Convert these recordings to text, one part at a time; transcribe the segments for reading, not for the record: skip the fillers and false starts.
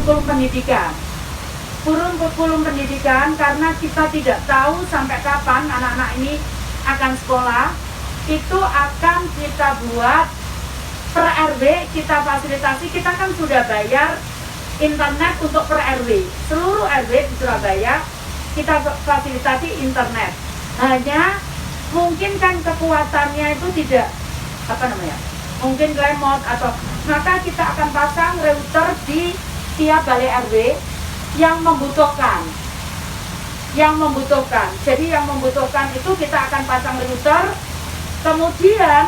kurikulum pendidikan. Kurikulum pendidikan karena kita tidak tahu sampai kapan anak-anak ini akan sekolah, itu akan kita buat per RW, kita fasilitasi. Kita kan sudah bayar internet untuk per RW, seluruh RW di Surabaya kita fasilitasi internet. Hanya mungkin kan kekuatannya itu tidak mungkin remote atau, maka kita akan pasang router di tiap balai RW yang membutuhkan. Jadi yang membutuhkan itu kita akan pasang router. Kemudian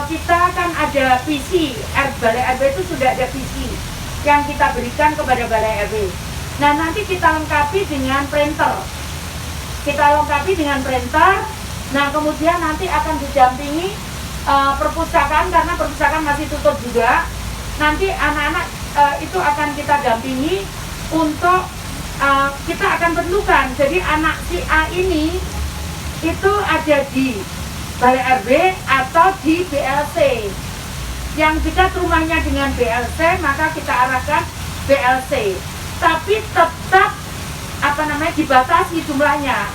kita akan ada PC, balai RW itu sudah ada PC yang kita berikan kepada balai RW. Nah, nanti kita lengkapi dengan printer. Nah, kemudian nanti akan didampingi perpustakaan, karena perpustakaan masih tutup juga. Nanti anak-anak itu akan kita dampingi untuk kita akan tentukan. Jadi anak si A ini itu ada di balai RW atau di BLC. Yang dekat rumahnya dengan BLC, maka kita arahkan BLC. Tapi tetap dibatasi jumlahnya.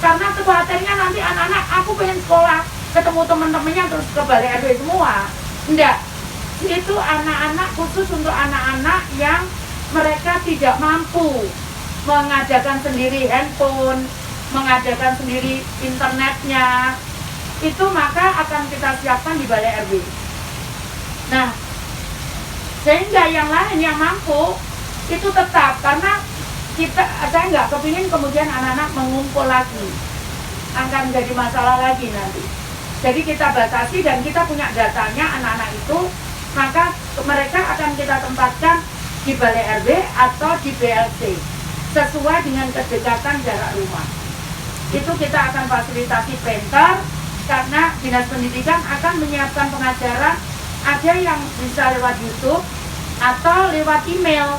Karena khawatirnya nanti anak-anak, aku pengen sekolah, ketemu teman-temannya terus ke balai RW semua. Enggak. Itu anak-anak, khusus untuk anak-anak yang mereka tidak mampu mengadakan sendiri handphone, mengadakan sendiri internetnya. Itu maka akan kita siapkan di balai RW. Nah, sehingga yang lain yang mampu itu tetap, karena saya nggak kepingin kemudian anak-anak mengumpul lagi, akan menjadi masalah lagi nanti. Jadi kita batasi dan kita punya datanya anak-anak itu, maka mereka akan kita tempatkan di balai RW atau di BLC sesuai dengan kedekatan jarak rumah. Itu kita akan fasilitasi printer, karena Dinas Pendidikan akan menyiapkan pengajaran, ada yang bisa lewat YouTube atau lewat email.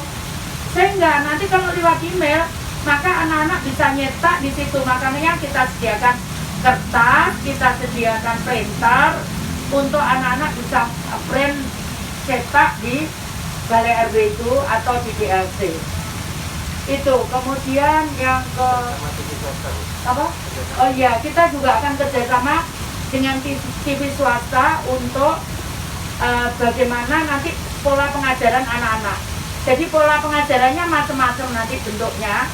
Sehingga nanti kalau lewat email, maka anak-anak bisa nyetak di situ. Makanya kita sediakan kertas, kita sediakan printer untuk anak-anak bisa print cetak di balai RW itu atau di BLC. Itu. Kemudian yang ke apa? Oh iya, kita juga akan kerjasama dengan TV swasta untuk bagaimana nanti pola pengajaran anak-anak. Jadi pola pengajarannya macam-macam nanti bentuknya,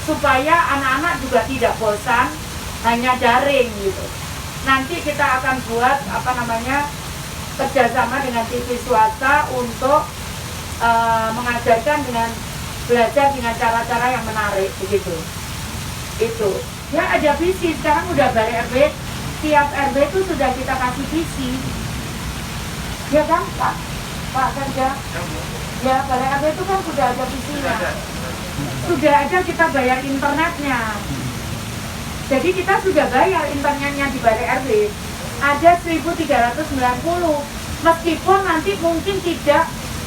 supaya anak-anak juga tidak bosan hanya daring gitu. Nanti kita akan buat kerjasama dengan TV swasta untuk mengajarkan dengan belajar dengan cara-cara yang menarik begitu. Itu. Ya ada visi, sekarang udah balai RW, tiap RW itu sudah kita kasih visi. Ya kan Pak Kerja? Ya balai RW itu kan sudah ada visinya. Sudah ada, kita bayar internetnya. Jadi kita sudah bayar internetnya di balai RW. Ada 1.390. Meskipun nanti mungkin tidak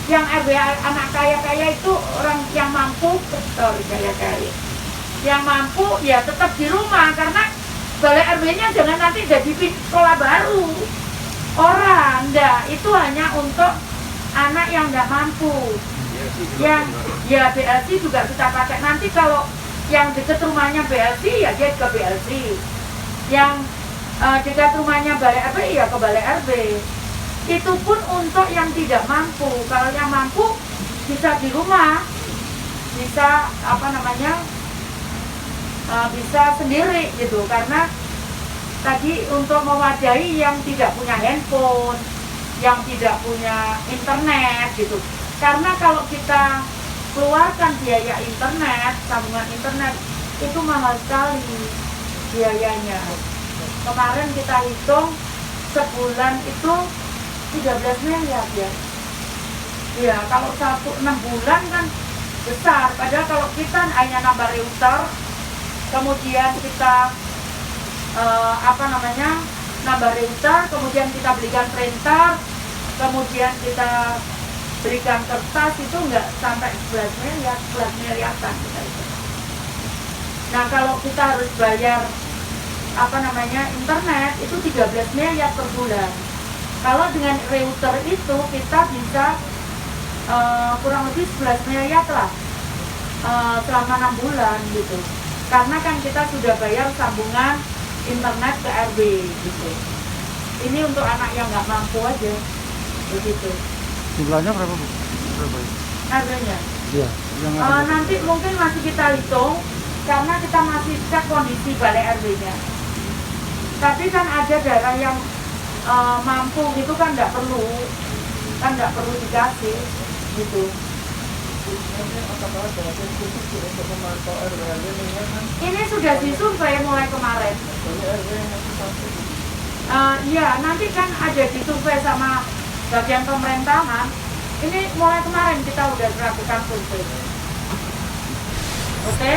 yang RW anak kaya-kaya itu orang yang mampu, kaya-kaya. Yang mampu ya tetap di rumah, karena balai RW-nya jangan nanti jadi sekolah baru. Orang enggak, itu hanya untuk anak yang enggak mampu. Yang ya BLC juga kita pakai. Nanti kalau yang dekat rumahnya BLC ya dia ke BLC. Yang dekat rumahnya balai RW ya ke balai RW. Itu pun untuk yang tidak mampu. Kalau yang mampu bisa di rumah, bisa bisa sendiri gitu. Karena tadi untuk mewadahi yang tidak punya handphone, yang tidak punya internet gitu. Karena kalau kita keluarkan biaya internet, sambungan internet itu mahal sekali biayanya. Kemarin kita hitung sebulan itu 13 miliar ya. Ya kalau 6 bulan kan besar. Padahal kalau kita hanya nambah router, kemudian kita nambah router, kemudian kita belikan printer, kemudian kita berikan kertas, itu enggak sampai 11 miliaran kita itu. Nah kalau kita harus bayar internet itu 13 miliar per bulan. Kalau dengan router itu kita bisa kurang lebih 11 miliar lah selama 6 bulan gitu. Karena kan kita sudah bayar sambungan internet ke RW gitu. Ini untuk anak yang nggak mampu aja, begitu. Jumlahnya berapa, Bu? Berapa? RW-nya? Iya. Nanti mungkin masih kita hitung karena kita masih cek kondisi balai RW-nya. Tapi kan ada daerah yang mampu gitu kan nggak perlu dikasih gitu. Ini sudah disurvei mulai kemarin. Iya, nanti kan ada disurvei sama bagian pemerintahan. Ini mulai kemarin kita udah melakukan survei. Oke?